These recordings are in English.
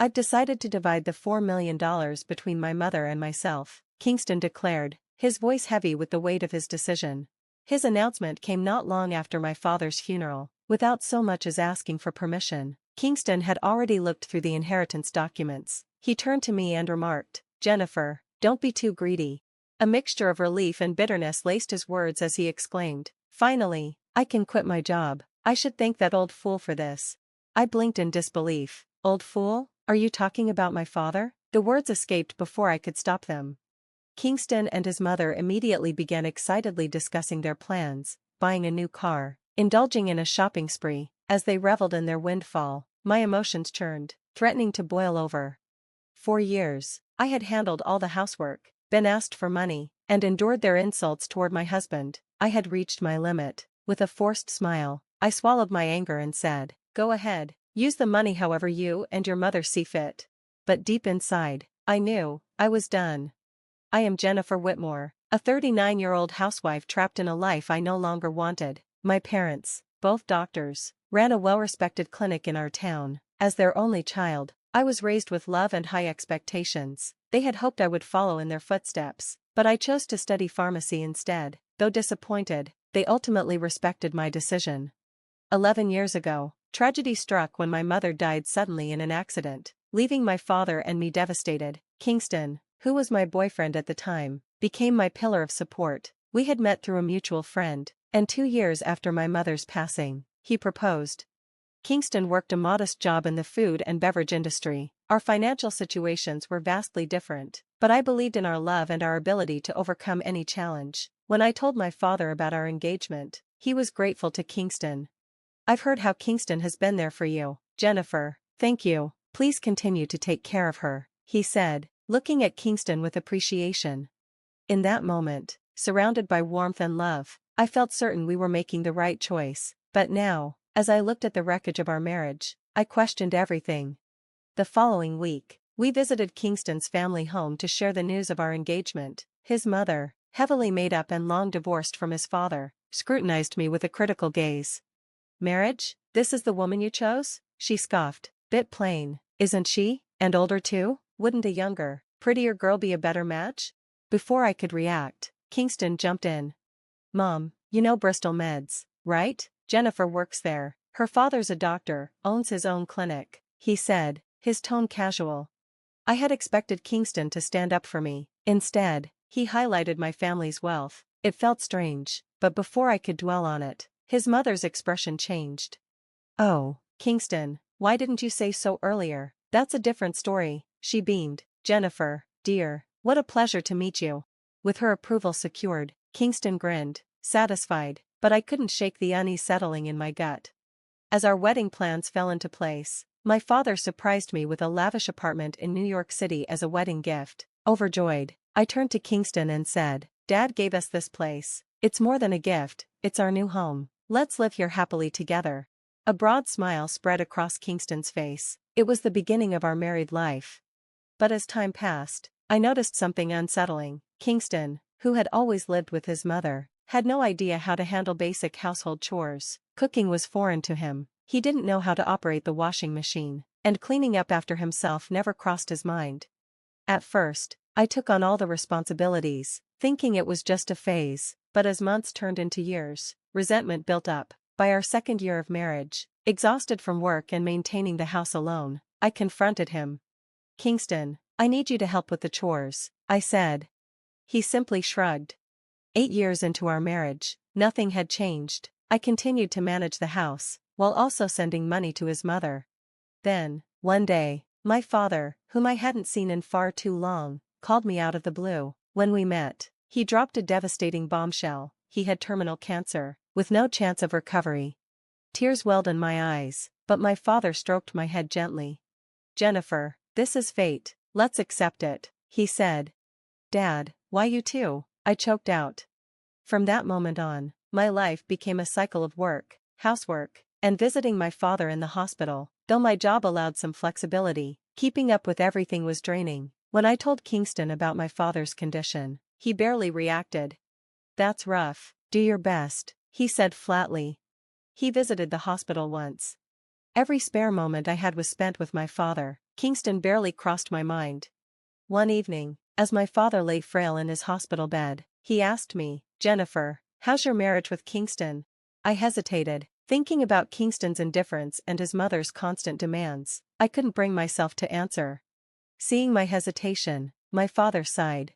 "I've decided to divide the $4 million between my mother and myself," Kingston declared, his voice heavy with the weight of his decision. His announcement came not long after my father's funeral, without so much as asking for permission. Kingston had already looked through the inheritance documents. He turned to me and remarked, "Jennifer, don't be too greedy." A mixture of relief and bitterness laced his words as he exclaimed, "Finally, I can quit my job. I should thank that old fool for this." I blinked in disbelief. "Old fool? Are you talking about my father?" The words escaped before I could stop them. Kingston and his mother immediately began excitedly discussing their plans, buying a new car, indulging in a shopping spree. As they reveled in their windfall, my emotions churned, threatening to boil over. For years, I had handled all the housework, been asked for money, and endured their insults toward my husband. I had reached my limit. With a forced smile, I swallowed my anger and said, "Go ahead, use the money however you and your mother see fit." But deep inside, I knew, I was done. I am Jennifer Whitmore, a 39-year-old housewife trapped in a life I no longer wanted. My parents, both doctors, ran a well-respected clinic in our town. As their only child, I was raised with love and high expectations. They had hoped I would follow in their footsteps, but I chose to study pharmacy instead. Though disappointed, they ultimately respected my decision. 11 years ago, tragedy struck when my mother died suddenly in an accident, leaving my father and me devastated. Kingston, who was my boyfriend at the time, became my pillar of support. We had met through a mutual friend, and 2 years after my mother's passing, he proposed. Kingston worked a modest job in the food and beverage industry. Our financial situations were vastly different, but I believed in our love and our ability to overcome any challenge. When I told my father about our engagement, he was grateful to Kingston. "I've heard how Kingston has been there for you, Jennifer. Thank you. Please continue to take care of her," he said, looking at Kingston with appreciation. In that moment, surrounded by warmth and love, I felt certain we were making the right choice. But now, as I looked at the wreckage of our marriage, I questioned everything. The following week, we visited Kingston's family home to share the news of our engagement. His mother, heavily made up and long divorced from his father, scrutinized me with a critical gaze. "Marriage? This is the woman you chose?" she scoffed. "Bit plain, isn't she? And older too? Wouldn't a younger, prettier girl be a better match?" Before I could react, Kingston jumped in. "Mom, you know Bristol Meds, right? Jennifer works there. Her father's a doctor, owns his own clinic," he said, his tone casual. I had expected Kingston to stand up for me. Instead, he highlighted my family's wealth. It felt strange, but before I could dwell on it, his mother's expression changed. "Oh, Kingston, why didn't you say so earlier? That's a different story," she beamed. "Jennifer, dear, what a pleasure to meet you." With her approval secured, Kingston grinned, satisfied, but I couldn't shake the unease settling in my gut. As our wedding plans fell into place, my father surprised me with a lavish apartment in New York City as a wedding gift. Overjoyed, I turned to Kingston and said, "Dad gave us this place. It's more than a gift, it's our new home. Let's live here happily together." A broad smile spread across Kingston's face. It was the beginning of our married life. But as time passed, I noticed something unsettling. Kingston, who had always lived with his mother, had no idea how to handle basic household chores. Cooking was foreign to him. He didn't know how to operate the washing machine, and cleaning up after himself never crossed his mind. At first, I took on all the responsibilities, thinking it was just a phase, but as months turned into years, resentment built up. By our second year of marriage, exhausted from work and maintaining the house alone, I confronted him. "Kingston, I need you to help with the chores," I said. He simply shrugged. 8 years into our marriage, nothing had changed. I continued to manage the house, while also sending money to his mother. Then, one day, my father, whom I hadn't seen in far too long, called me out of the blue. When we met, he dropped a devastating bombshell. He had terminal cancer, with no chance of recovery. Tears welled in my eyes, but my father stroked my head gently. "Jennifer, this is fate, let's accept it," he said. "Dad, why you too?" I choked out. From that moment on, my life became a cycle of work, housework, and visiting my father in the hospital. Though my job allowed some flexibility, keeping up with everything was draining. When I told Kingston about my father's condition, he barely reacted. "That's rough, do your best," he said flatly. He visited the hospital once. Every spare moment I had was spent with my father, Kingston barely crossed my mind. One evening, as my father lay frail in his hospital bed, he asked me, "Jennifer, how's your marriage with Kingston?" I hesitated, thinking about Kingston's indifference and his mother's constant demands. I couldn't bring myself to answer. Seeing my hesitation, my father sighed.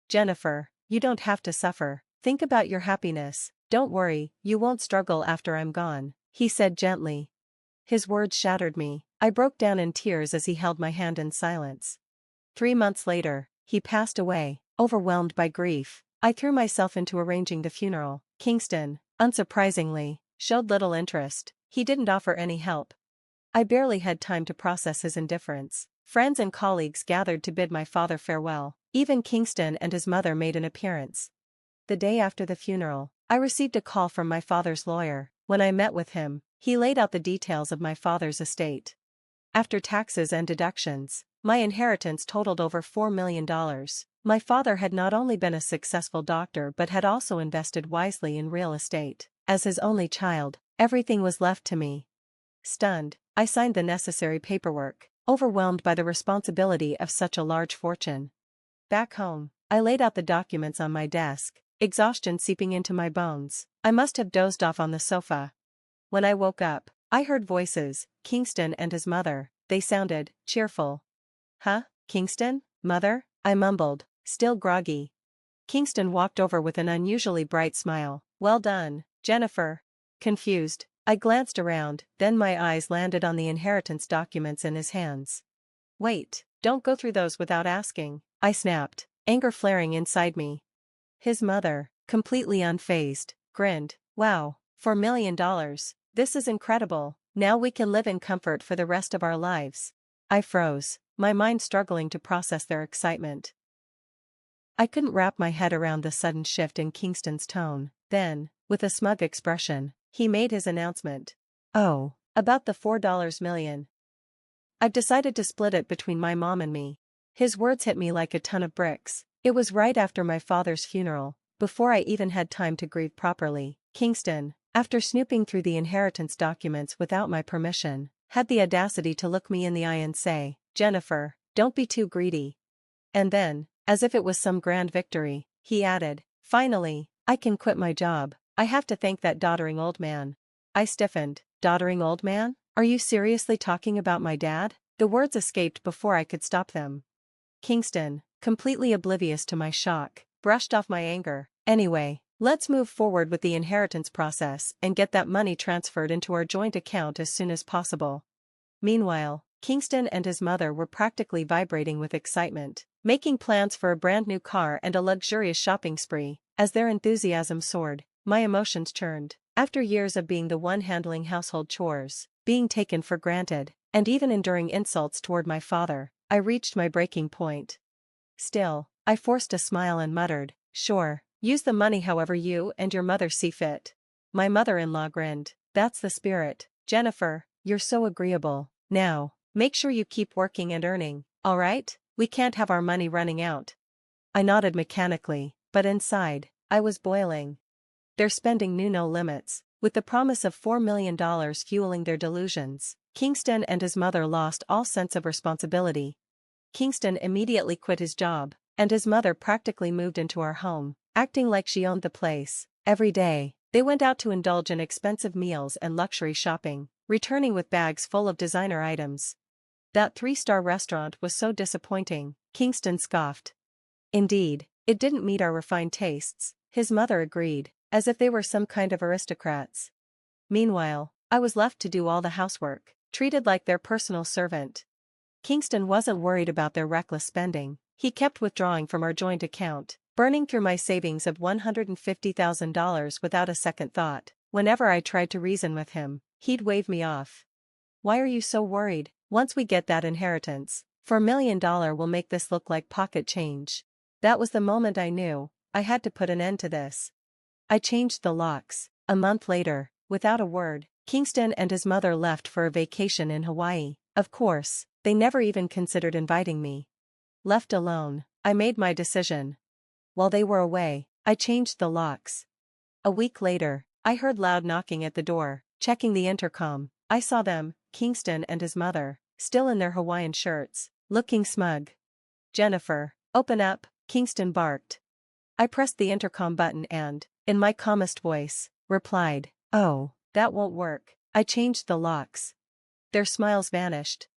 "Jennifer, you don't have to suffer. Think about your happiness. Don't worry, you won't struggle after I'm gone," he said gently. His words shattered me. I broke down in tears as he held my hand in silence. 3 months later, he passed away, overwhelmed by grief. I threw myself into arranging the funeral. Kingston, unsurprisingly, showed little interest. He didn't offer any help. I barely had time to process his indifference. Friends and colleagues gathered to bid my father farewell. Even Kingston and his mother made an appearance. The day after the funeral, I received a call from my father's lawyer. When I met with him, he laid out the details of my father's estate. After taxes and deductions, my inheritance totaled over $4 million. My father had not only been a successful doctor but had also invested wisely in real estate. As his only child, everything was left to me. Stunned, I signed the necessary paperwork, overwhelmed by the responsibility of such a large fortune. Back home, I laid out the documents on my desk, exhaustion seeping into my bones. I must have dozed off on the sofa. When I woke up, I heard voices, Kingston and his mother. They sounded cheerful. "Huh, Kingston? Mother?" I mumbled, still groggy. Kingston walked over with an unusually bright smile. "Well done, Jennifer." Confused, I glanced around, then my eyes landed on the inheritance documents in his hands. "Wait, don't go through those without asking," I snapped, anger flaring inside me. His mother, completely unfazed, grinned. "Wow, $4 million. This is incredible. Now we can live in comfort for the rest of our lives." I froze, my mind struggling to process their excitement. I couldn't wrap my head around the sudden shift in Kingston's tone. Then, with a smug expression, he made his announcement. "Oh, about the $4 million. I've decided to split it between my mom and me." His words hit me like a ton of bricks. It was right after my father's funeral, before I even had time to grieve properly. Kingston, after snooping through the inheritance documents without my permission, had the audacity to look me in the eye and say, "Jennifer, don't be too greedy." And then, as if it was some grand victory, he added, "Finally, I can quit my job. I have to thank that doddering old man." I stiffened. "Doddering old man? Are you seriously talking about my dad?" The words escaped before I could stop them. Kingston, completely oblivious to my shock, brushed off my anger. "Anyway, let's move forward with the inheritance process and get that money transferred into our joint account as soon as possible." Meanwhile, Kingston and his mother were practically vibrating with excitement, making plans for a brand new car and a luxurious shopping spree. As their enthusiasm soared, my emotions churned. After years of being the one handling household chores, being taken for granted, and even enduring insults toward my father, I reached my breaking point. Still, I forced a smile and muttered, "Sure, use the money however you and your mother see fit." My mother-in-law grinned. "That's the spirit, Jennifer, you're so agreeable. Now, make sure you keep working and earning, all right? We can't have our money running out." I nodded mechanically, but inside, I was boiling. Their spending knew no limits. With the promise of $4 million fueling their delusions, Kingston and his mother lost all sense of responsibility. Kingston immediately quit his job, and his mother practically moved into our home, acting like she owned the place. Every day, they went out to indulge in expensive meals and luxury shopping, returning with bags full of designer items. "That 3-star restaurant was so disappointing," Kingston scoffed. "Indeed, it didn't meet our refined tastes," his mother agreed, as if they were some kind of aristocrats. Meanwhile, I was left to do all the housework, treated like their personal servant. Kingston wasn't worried about their reckless spending. He kept withdrawing from our joint account, burning through my savings of $150,000 without a second thought. Whenever I tried to reason with him, he'd wave me off. "Why are you so worried? Once we get that inheritance, $4 million will make this look like pocket change." That was the moment I knew I had to put an end to this. I changed the locks. A month later, without a word, Kingston and his mother left for a vacation in Hawaii. Of course, they never even considered inviting me. Left alone, I made my decision. While they were away, I changed the locks. A week later, I heard loud knocking at the door. Checking the intercom, I saw them, Kingston and his mother. still in their Hawaiian shirts, looking smug. "Jennifer, open up," Kingston barked. I pressed the intercom button and, in my calmest voice, replied, "Oh, that won't work. I changed the locks." Their smiles vanished.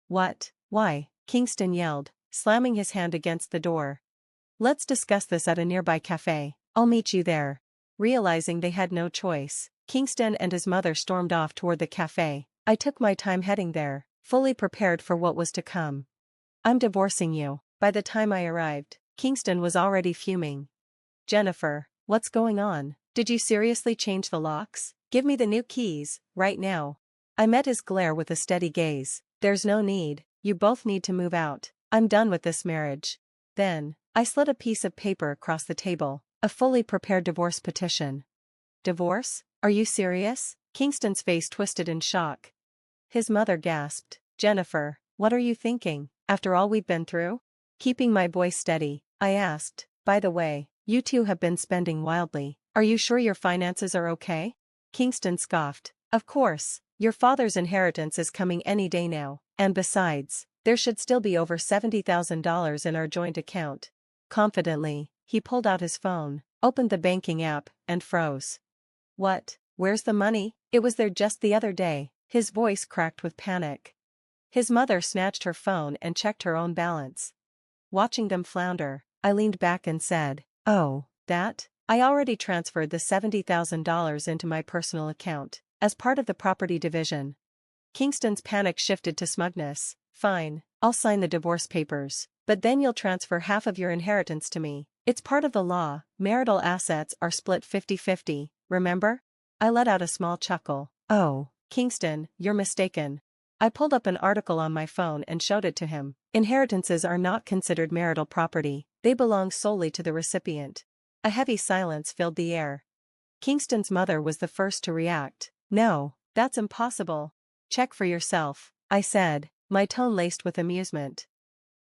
"What? Why?" Kingston yelled, slamming his hand against the door. "Let's discuss this at a nearby cafe. I'll meet you there." Realizing they had no choice, Kingston and his mother stormed off toward the cafe. I took my time heading there, fully prepared for what was to come. "I'm divorcing you." By the time I arrived, Kingston was already fuming. "Jennifer, what's going on? Did you seriously change the locks? Give me the new keys, right now." I met his glare with a steady gaze. "There's no need, you both need to move out. I'm done with this marriage." Then, I slid a piece of paper across the table, a fully prepared divorce petition. "Divorce? Are you serious?" Kingston's face twisted in shock. His mother gasped. "Jennifer, what are you thinking, after all we've been through?" Keeping my voice steady, I asked, "By the way, you two have been spending wildly. Are you sure your finances are okay?" Kingston scoffed. "Of course, your father's inheritance is coming any day now, and besides, there should still be over $70,000 in our joint account." Confidently, he pulled out his phone, opened the banking app, and froze. "What? Where's the money? It was there just the other day." His voice cracked with panic. His mother snatched her phone and checked her own balance. Watching them flounder, I leaned back and said, "Oh, that? I already transferred the $70,000 into my personal account, as part of the property division." Kingston's panic shifted to smugness. "Fine, I'll sign the divorce papers, but then you'll transfer half of your inheritance to me. It's part of the law, marital assets are split 50-50, remember?" I let out a small chuckle. "Oh, Kingston, you're mistaken." I pulled up an article on my phone and showed it to him. Inheritances are not considered marital property, they belong solely to the recipient. A heavy silence filled the air. Kingston's mother was the first to react. "No, that's impossible. Check for yourself," I said, my tone laced with amusement.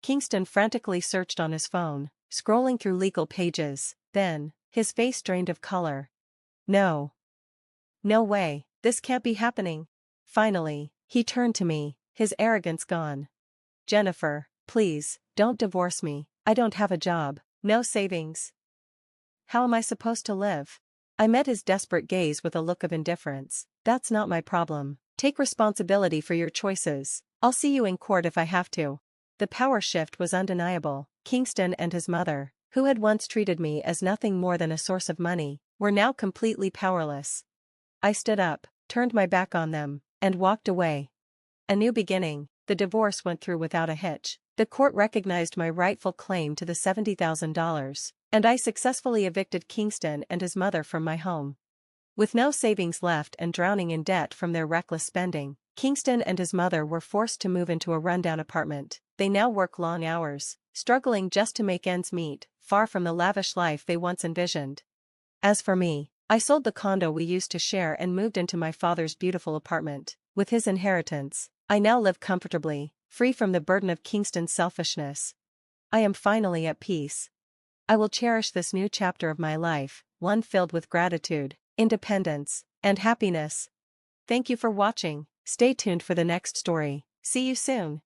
Kingston frantically searched on his phone, scrolling through legal pages, then, his face drained of color. "No. No way, this can't be happening." Finally, he turned to me, his arrogance gone. "Jennifer, please, don't divorce me. I don't have a job, no savings. How am I supposed to live?" I met his desperate gaze with a look of indifference. "That's not my problem. Take responsibility for your choices. I'll see you in court if I have to." The power shift was undeniable. Kingston and his mother, who had once treated me as nothing more than a source of money, were now completely powerless. I stood up, turned my back on them, and walked away. A new beginning. The divorce went through without a hitch. The court recognized my rightful claim to the $70,000, and I successfully evicted Kingston and his mother from my home. With no savings left and drowning in debt from their reckless spending, Kingston and his mother were forced to move into a rundown apartment. They now work long hours, struggling just to make ends meet, far from the lavish life they once envisioned. As for me, I sold the condo we used to share and moved into my father's beautiful apartment. With his inheritance, I now live comfortably, free from the burden of Kingston's selfishness. I am finally at peace. I will cherish this new chapter of my life, one filled with gratitude, independence, and happiness. Thank you for watching. Stay tuned for the next story. See you soon.